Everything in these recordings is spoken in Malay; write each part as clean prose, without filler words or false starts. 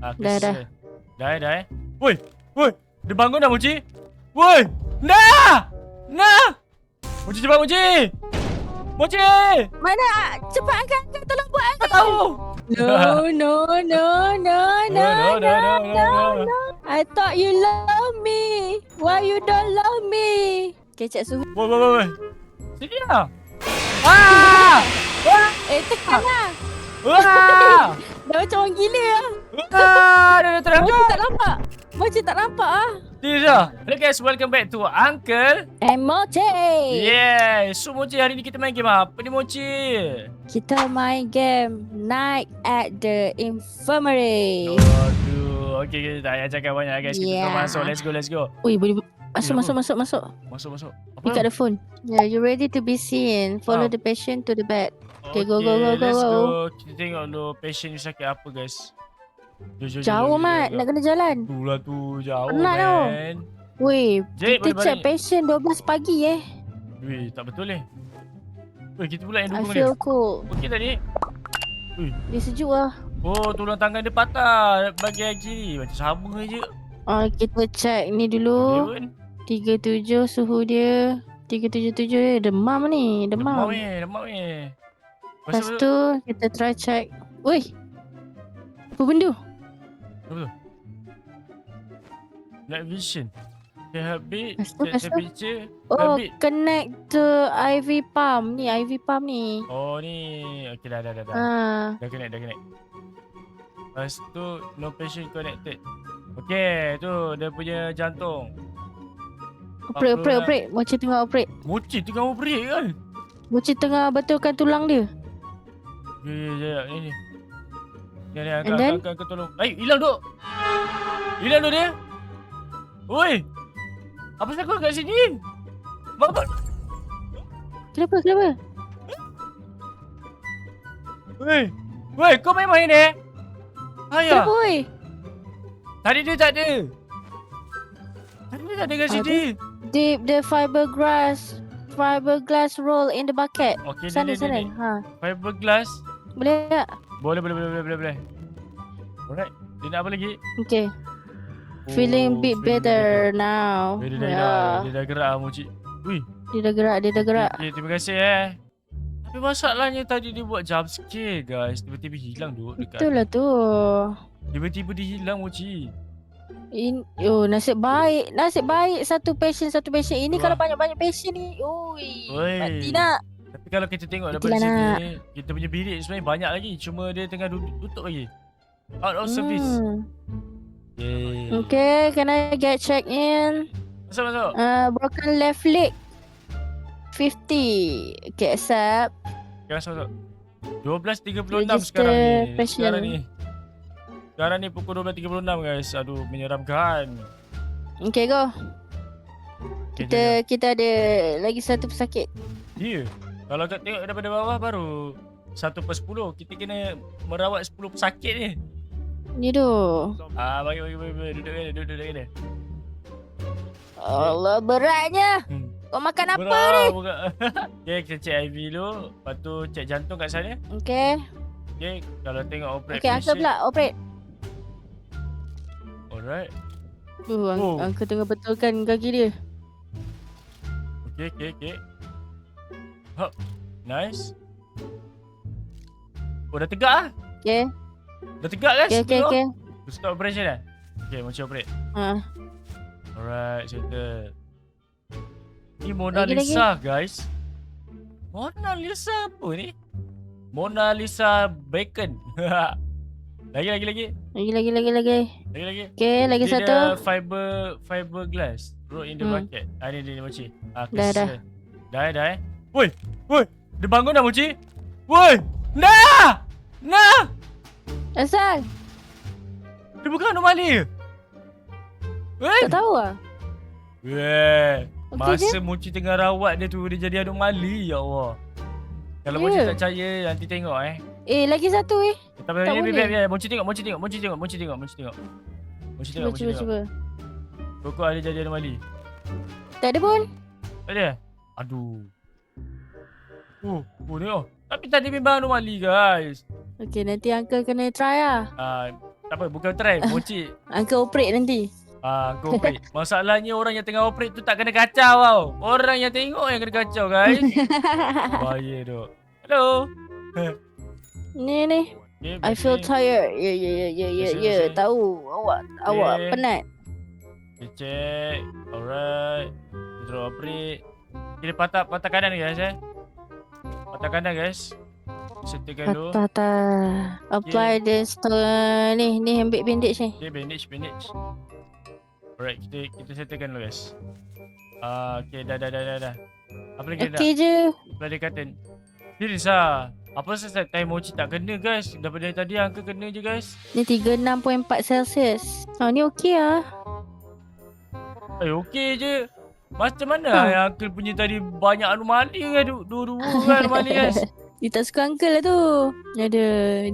Dah. Kesel. Dah. Woi. Dia bangun dah, Mochi. Woi. Nah. Mochi cepat, Mochi. Mana? Cepat angkat. Tolong buat Tak angkat. tahu. No. I thought you love me. Why you don't love me? Kecek suhu. Woi. Sini lah. Tekan lah. Dah macam orang gila lah. Dah terangkat. Macam tak nampak Tidak. Hello guys, welcome back to Uncle. Emoji. Yes. So Mochi, hari ni kita main game apa ni, Mochi? Kita main game Night at the Infirmary. Aduh. Okay, tak payah cakap banyak guys. Kita masuk. Let's go. Ui, boleh masuk. Masuk. Pick up the phone. Yeah, you ready to be seen. Follow the patient to the bed. Okay, go. Let's go. Kita tengok dulu patient ni sakit apa, guys. Jauh Mat, nak kena jalan. Itulah tu, jauh Penat tau. man. Weh, Jade, kita boleh check balik. patient 12 pagi Weh, tak betul Weh, kita pula yang I dukung feel dia. cold. Okey tadi. Dia sejuk lah. Oh, tulang tangan dia patah bahagian kiri. Macam sama je. Kita check ni dulu. 37 suhu dia. 377 demam ni. Demam Demam. ni. Lepas tu kita try check. Weh, apa benda? Apa tu? Night vision. Okay, heartbeat. Lepas tu? Temperature. Oh, Heartbeat. connect to IV pump. Ni IV pump ni. Oh ni. Okay, dah. Dah connect. Lepas tu, no patient connected. Okay, tu dia punya jantung. Operate. Mochi tengah operate. Mochi tengah operate kan? Mochi tengah betulkan tulang dia. Ya, ni. Ni, And then? angkat tolong. Hilang duk dia. Oi. Apa pasal kau kat sini? Bangun. Kenapa? Woi, kau main ni? Ayah. Kenapa weh? Tadi dia tak ada. Kat sini. Dip the fiberglass roll in the bucket. Okey, Sana. ni. Ha. Fiberglass. Boleh tak? Boleh. Alright. Dia nak apa lagi? Okay. Feeling bit better now. Dia dah gerak Mochi. Ui. Dia dah gerak. Okay, terima kasih Tapi masalahnya tadi dia buat jump scare guys. Tiba-tiba hilang dekat. Itulah tu. Tiba-tiba dia hilang Mochi. Nasib baik satu patient ini. Wah. Kalau banyak patient ni. Ui. Oi. Mati nak. Tapi kalau kita tengok Itulah daripada sini, kita punya bilik sebenarnya banyak lagi. Cuma dia tengah tutup lagi. Out of service. Yay. Okay, can I get check in? Masuk. Broken left leg 50. Okay, accept. Okay, masuk. 12.36 Register patient. Sekarang ni pukul 12.36 guys. Aduh, menyeramkan. Okay, go. Okay, Kita ada lagi satu pesakit. Ya. Kalau kau tengok daripada bawah baru 1/10. Kita kena merawat 10 pesakit ni. Ni tu. Bagi. Duduk kena. Allah, beratnya. Kau makan apa ni? Okay, kita check IV dulu. Lepas tu check jantung kat sana. Okay. Okay, kalau tengok operate Okay, angkat pula. Operate. Alright. Angka tengah betulkan kaki dia. Okay. Hop. Nice. Oh, dah tegak lah. Okay. Dah tegak guys. Okay. Stop operation dah. Okay, macam operate. Alright, settle. Ni Mona Lisa guys. Mona Lisa apa ni? Mona Lisa Bacon. Lagi. Okay, lagi dia satu. Dia fiberglass. Roll in the bucket. Ni Mochi. Dah. Dah. Woi. Dia bangun dah Mochi. Woi. Nah. Asal? Dia bukan anomali. Woi. Tak tahu lah. Weh. Okey Masa Mochi tengah rawat dia tu, dia jadi anomali, ya Allah. Kalau Mochi tak percaya, nanti tengok Lagi satu Tak boleh. Mochi tengok. Cuba. Pokok ada jadi anomali. Tak ada pun. Tak ada? Aduh. Tengok. Tapi tadi memang anomali guys. Okay, nanti uncle kena try lah. Tak apa, bukan try. Mochi. Uncle operate nanti. Kau operate. Masalahnya orang yang tengah operate tu tak kena kacau tau. Orang yang tengok yang kena kacau guys. Bahaya tu. Hello. Ni. Okay, I feel tired. Ya. Tahu. Awak penat. Okay, check. Alright. Kita operate. Kita patah kanan guys Patah kanan guys. Settlekan dulu. Patah. Apply this to ni ambil bandage ni. Okay, bandage. Alright, kita settlekan dulu guys. Okay, dah. Apa lagi dah? Okay je. Apply the curtain. Serius lah. Apa sebab time Mochi tak kena guys? Daripada tadi angka kena je guys. Ni 36.4 Celsius. Ni okey lah. Okey je. Macam mana yang uncle punya tadi banyak anomali kan? Dua-dua kan anomali guys. Dia tak suka uncle lah tu. Ada.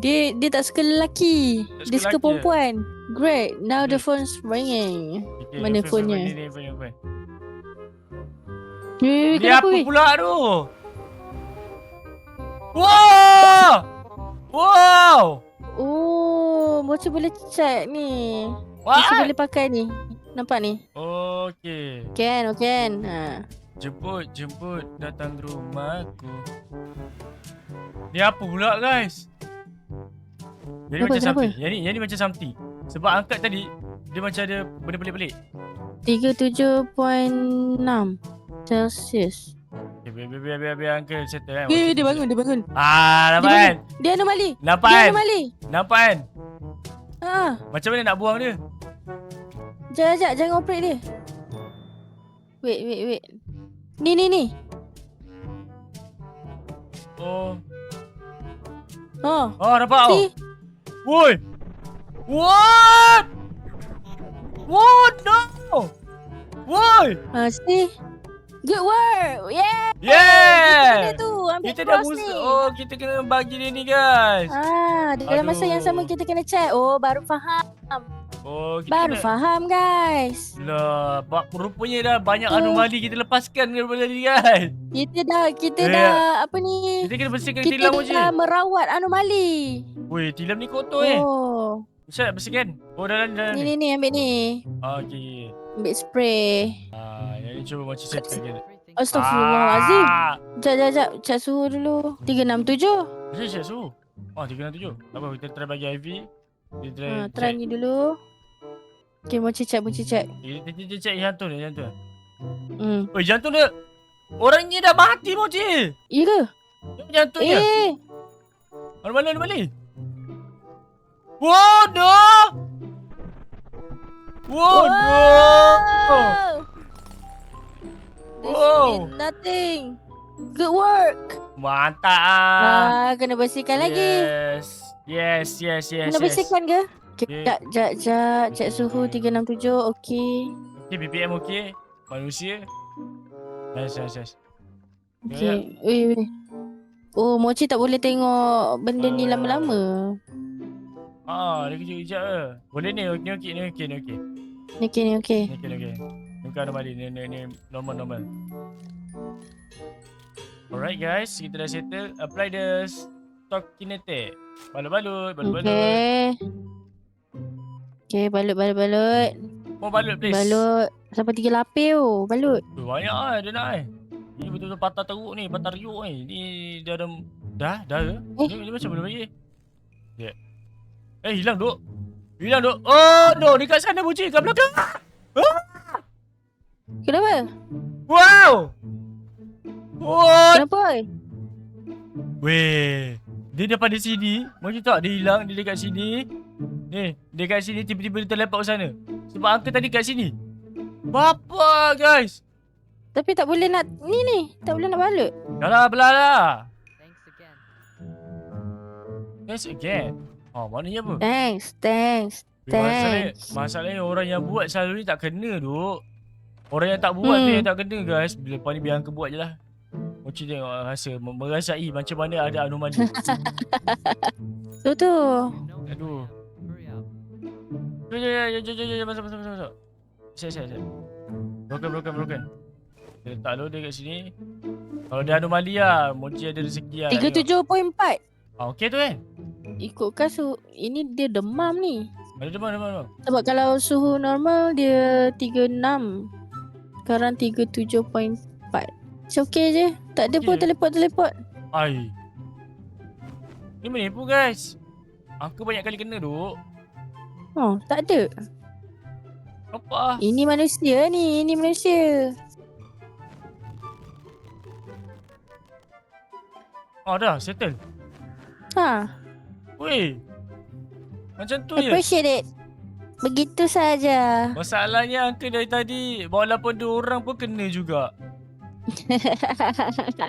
Dia tak suka lelaki. Dia suka perempuan. Great. Now the phone's ringing. Okay, mana phone-nya? Ni phone. Ni Dia apa kenapa pula tu? Wow! Oh, Mochi boleh check ni. What? Mochi boleh pakai ni. Nampak ni? Okay. Can. Jemput datang rumahku. Ni apa pula guys? Jadi Kenapa? macam something. Yang ni macam something. Sebab angkat tadi dia macam ada benda pelik-pelik. 37.6 Celsius. Okay, biar uncle settle kan. Dia bangun. Nampak kan? Dia anomali. Nampak kan? Macam mana nak buang dia? Sekejap, jangan operate dia. Wait. Ni. Oh, nampak tau. See? Woi. What? No. Woi. See? Good work. Yeah. Yeah. Kita Kita dah cross ni. kita kena bagi dia ni guys. Dalam masa yang sama kita kena check. Baru faham. Kita Faham guys. Lah, rupanya dah banyak anomali kita lepaskan daripada ni guys. Kita dah apa ni? Kita kena bersihkan Kita tilam je. dah merawat anomali. Woi, tilam ni kotor Bisa nak bersihkan? Dalam Ni ambil ni. Okay. Ambil spray. Yang ni cuba macam set lagi. Astaghfirullahalazim. Sekejap. Cek suhu dulu. 367. Bisa set suhu? 367. Tak apa, kita try bagi IV. Kita Try ni dulu. Okay, mau cek. Kita cek jantung dia. Hmm. Jantung dia. Orangnya dah mati Mochi. Iya ke? Jantungnya. Mana? Wow, no. This is nothing. Good work. Mantap. Kena bersihkan lagi. Yes. Kena bersihkan ke? Sekejap. Cek suhu 367. Okey. Okay, BPM okey. Manusia. Yes. Okey. Weh. Oh, Mochi tak boleh tengok benda ni lama-lama. Dia kejap je. Boleh ni okey. Ni okey. Ni okey. Bukan anomali. Ni normal. Alright guys, kita dah settle. Apply the stock kinetic. Balut. Okay, balut. Mau balut please. Balut. Sampai 3 lapis tu. Balut. Banyak lah dia nak Ni betul-betul patah teruk ni. Patah riuk ni. Ni dia ada. Dah ke? Ni macam mana lagi? Hilang duk. Oh no, dekat sana Mochi. Kat belakang. Kenapa? Wow. What? Kenapa? Weh, dia daripada sini. Macam tak dia hilang. Dia dekat sini. Ni, dekat sini tiba-tiba dia terlepak ke sana. Sebab angka tadi kat sini. Bapa guys. Tapi tak boleh nak ni. Tak boleh nak balut. Dah belah lah. Thanks again. Maknanya apa? Thanks. Masalahnya orang yang buat selalu ni tak kena duk. Orang yang tak buat tu yang tak kena guys. Lepas ni biar angka buat je lah. Mochi tengok merasai macam mana ada anomali. Tu. Aduh. Jom. Masuk. Siap. Broken. Kita letak dulu dia kat sini. Kalau dia anomali lah, Mochi ada rezeki lah. 37.4. Okey tu kan? Ikutkan ini dia demam ni. Ada demam. Sebab kalau suhu normal dia 36. Sekarang 37.4. Macam okey je. Tak ada pun Okey. teleport. Ai. Ni menipu guys. Angka banyak kali kena duk. Oh, tak ada. Apa? Ini manusia ni. Ini manusia. Oh dah settle. Ha. Weh. Macam tu je. Appreciate it. Begitu saja. Masalahnya angka dari tadi walaupun 2 orang pun kena juga.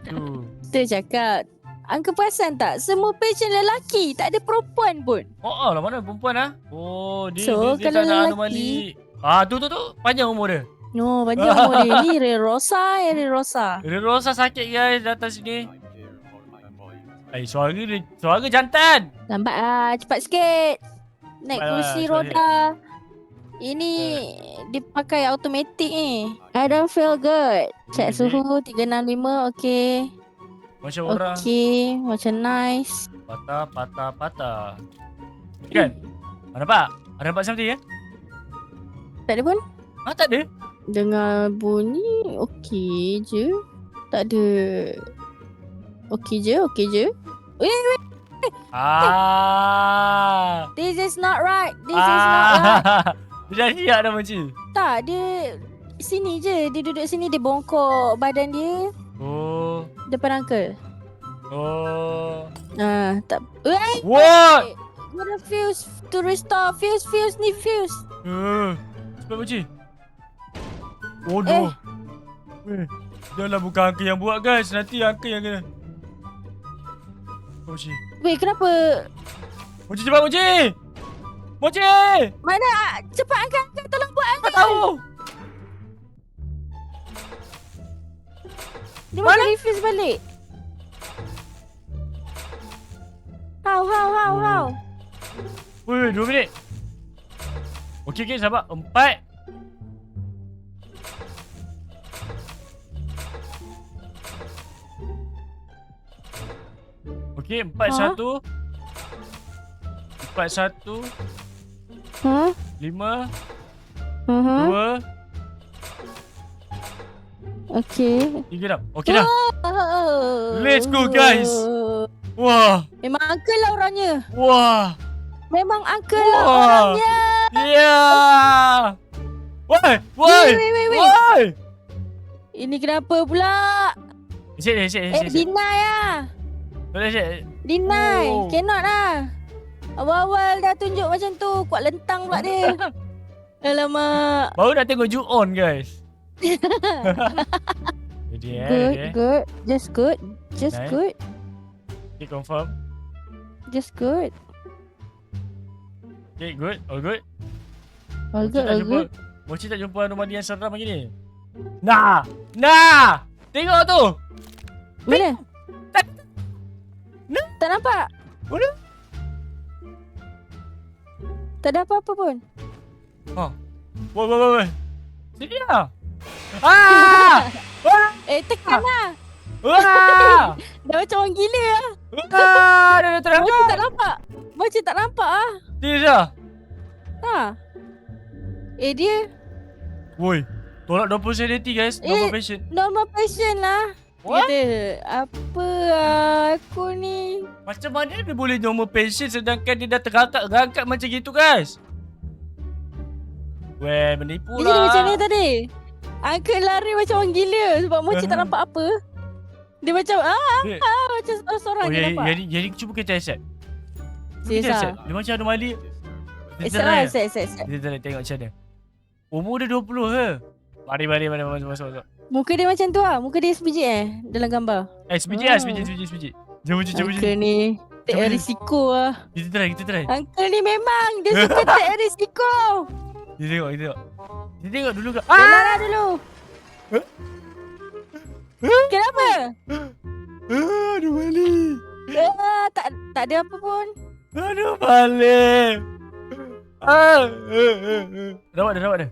Tu. Kita cakap. Angka perasan tak? Semua patient lelaki. Tak ada perempuan pun. Oh lah mana perempuan ah? Oh dia So, dia kalau tak nak lelaki- anomali. Ah tu panjang umur dia. No, panjang umur dia. Ni Ray Rosa. Dia rosa sakit guys datang sini. Suara jantan. Lambat lah. Cepat sikit. Naik Lambat kursi lah, roda. Ini dipakai automatik ni. I don't feel good. Cek Okay. suhu 365. Okay. Macam orang Okay. Macam nice. patah. Kan? Ada nampak something ya? Tak ada pun. Tak ada. Dengar bunyi. Okay je. Tak ada. Okay je. Wait. This is not right. This is not right. Dia dah siap dah Mochi. Tak, dia sini je. Dia duduk sini. Dia bongkok badan dia Oh. depan uncle. Tak. Wait. What? Gonna fuse to restore. Fuse. Need fuse. Cepat Mochi. Oh no. Janganlah bukan Angka yang buat guys. Nanti Angka yang kena. Mochi. Wait, kenapa? Mochi cepat Mochi. Mana? Cepat angkat. Tolong buat Tak angkat. tahu. Dia macam refuse balik. How? Weh, 2 minit. Okey, sabar. 4. Okey, 4-1. 4-1. Huh? 5. Uh-huh. 2. Okay. 3 dah. Okey dah. Let's go, guys. Wah. Memang uncle lah orangnya. Wah. Memang uncle lah Wah. orangnya. Yeah. Woi. Wait. Ini kenapa pula? Sit. Deny lah. Boleh sit. Deny. Oh. Cannot lah. Awal-awal dah tunjuk macam tu. Kuat lentang pula dia. Alamak. Baru nak tengok Ju-on guys. Jadi Good. Just good. Nice. Good. Okay, confirm. Just good. Okay, good. All good. All good. Mochi tak jumpa anomali yang seram lagi ni. Nah. Tengok tu. Mana? Tak- Tak nampak. Mana? Tak ada apa-apa pun. Woi. Sini lah. Ah! Tekan lah. Wah! Dah macam orang gila lah. Dah Macam terangkat. tak nampak. Macam tak nampak lah. Dia dah. Ha. Dia Woi. Tolak 20 sanity guys. Normal patient. normal patient lah. What? Kata, apa lah aku ni. Macam mana dia boleh normal patient sedangkan dia dah terangkat macam gitu guys? Weh, menipu Dia jadi macam lah. ni tadi. Uncle lari macam orang gila sebab Mochi tak nampak apa. Dia macam Dia- macam seorang-seorang dia nampak. Jadi cuba kita accept. Serius lah. Dia macam anomali. Set. Kita tengok macam mana. Umur dia 20 ke? Mari masuk. Muka dia macam tu lah. Muka dia sebiji dalam gambar. Sebiji. Jom. Uncle ni take Macam mana? risiko lah. Kita try. Uncle ni memang dia suka take risiko. Kita tengok dulu ke. Jalan lah dulu. Kenapa? Anomali. Tak ada apa pun. Anomali. Rawat dia.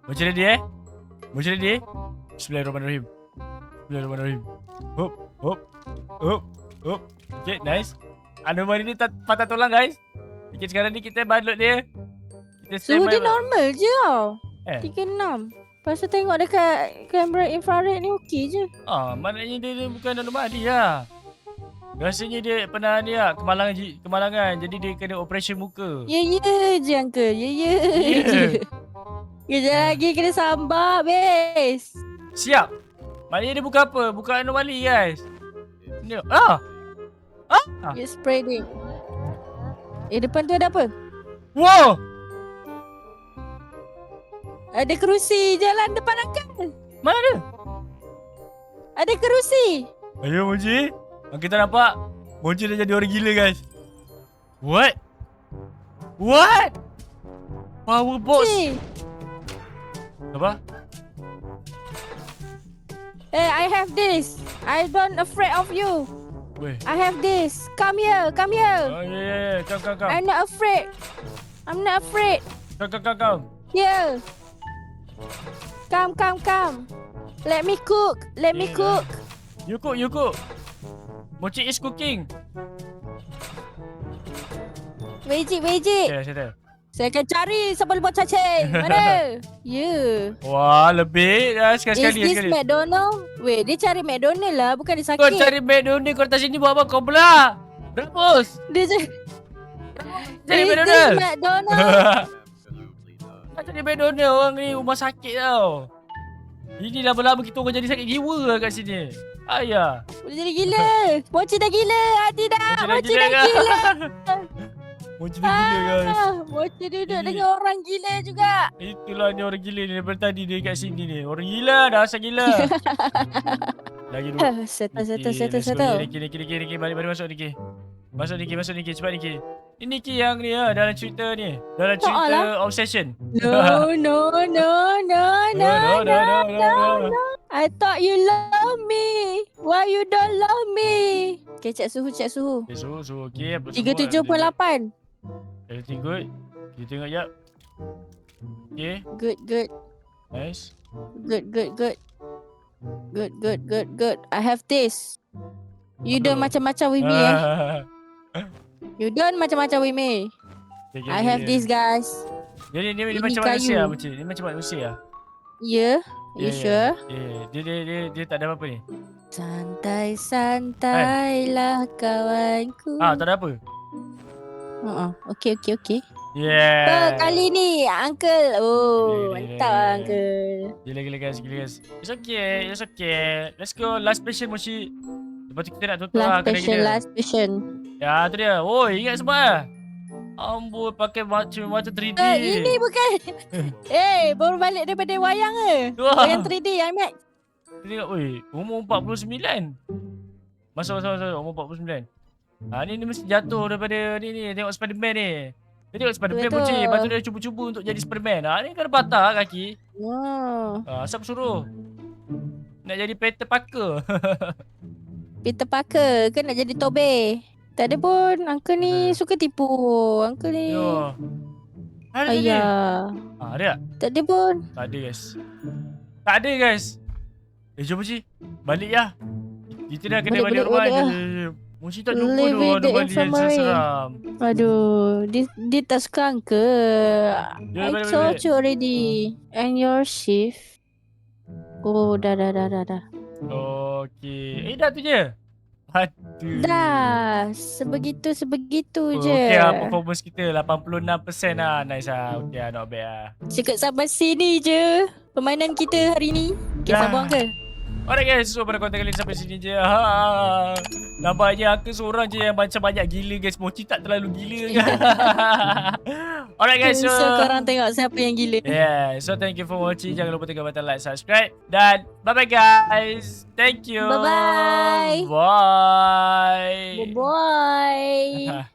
Sekejap. Mochi ready. Bismillahirrahmanirrahim. Hop. Okay, nice. Anomali ni tak patah tulang guys. Okay, sekarang ni kita balut dia. Kita Suhu standby. dia normal je tau. Eh. 36. Lepas tu tengok dekat kamera infrared ni okey je. Maknanya dia bukan anomali lah. Rasanya dia pernah ni lah, kemalangan. Jadi dia kena operation muka. Ya je uncle. Ya Ya. je. Kejap lagi kena sambar bes. Siap. Maknanya dia bukan apa? Bukan anomali guys. Ni. You spray dia. Depan tu ada apa? Wow. Ada kerusi jalan depan uncle. Mana ada? Ada kerusi. Ayo Moji. Kita nampak Moji dah jadi orang gila guys. What? Power box. Si. Apa? I have this. I don't afraid of you. Weh. I have this. Come here. Oh yeah. Come. I'm not afraid. Come. Here. Come. Let me cook. You cook. Mochi is cooking. Wejik. Ya, saya. Saya akan cari siapa buat cacing. Mana? Ya. Wah, lebih dah sekali. Is this McDonald? Weh, dia cari McDonald lah. Bukan dia sakit. Kau cari McDonald, kau datang sini buat apa? Kau pula. Berapus. Dia cari Cari Is McDonald. this McDonald? Kau cari McDonald, orang ni rumah sakit tau. Ini lama-lama kita orang jadi sakit jiwa lah kat sini. Ayah. Boleh jadi gila. Mochi dah gila. Hati dah. Mochi dah kan? gila. Mochi dah gila guys. Mochi duduk dengan orang gila juga. Itulah ni orang gila ni. Daripada tadi dia kat sini ni. Orang gila dah, asal gila. Lagi dulu. Settle. Niki. Balik masuk Niki. Masuk Niki. Cepat Niki. Ini Niki yang ni lah dalam cerita ni. Dalam cerita Obsession. No. I thought you love me. Why you don't love me? Okay, cek suhu. Okay, suhu okey. 37.8. Everything good. Kita tengok jap. Okay. Good. Nice. Good. I have this. You don't macam-macam with me You don't macam-macam with me. Okay, I have this guys. Jadi ni Ini macam kayu. manusia macam. Ni macam manusia. Ya. You sure? Dia tak ada apa-apa ni. Santai-santailah kawanku. Tak ada apa. Okay. Yeah. Kali ni uncle. Oh, Gila. mantap lah, uncle. Gila guys. It's okay. Let's go last patient Mochi. Lepas tu kita nak tutup lah kedai kita. Last patient. Ya, tu dia. Oh, ingat semua lah. Amboi, pakai mata 3D. Ini bukan. Baru balik daripada wayang ke? Wah. Wayang 3D, IMAX. Kita tengok, umur 49. Masuk, umur 49. Ni mesti jatuh daripada ni. Tengok Spiderman ni. Dia tengok Spiderman Betul. Mochi. Lepas tu dia cuba-cuba untuk jadi Spiderman. Ni kena patah kaki. Wow. Siapa suruh? Nak jadi Peter Parker. Peter Parker ke nak jadi Tobe? Tak ada pun. Uncle ni suka tipu. Uncle ni. Yo. Ada ni. Ayah. Ada tak? Tak ada pun. Tak ada guys. Jom Mochi. Balik lah. Kita dah kena balik rumah. Mochi tak jumpa Leave tu. it Ada the balik yang infirmary. seram. Aduh. Dia tak suka uncle. I Balik. told you already. And your shift. Oh, dah. Okey. Dah tu je. Aduh. Dah. Sebegitu je. Okey lah performance kita 86% lah. Nice lah. Okey lah, not bad lah. Cakap sampai sini je permainan kita hari ni. Okay, Dah. sabar uncle. Alright guys, so pada konten kali ni sampai sini je. Nampaknya aku seorang je yang macam banyak gila guys. Mochi tak terlalu gila kan. Alright guys, So korang tengok siapa yang gila. yeah, so thank you for watching. Jangan lupa tekan button like, subscribe. Dan bye-bye guys. Thank you. Bye-bye. Bye. Bye-bye.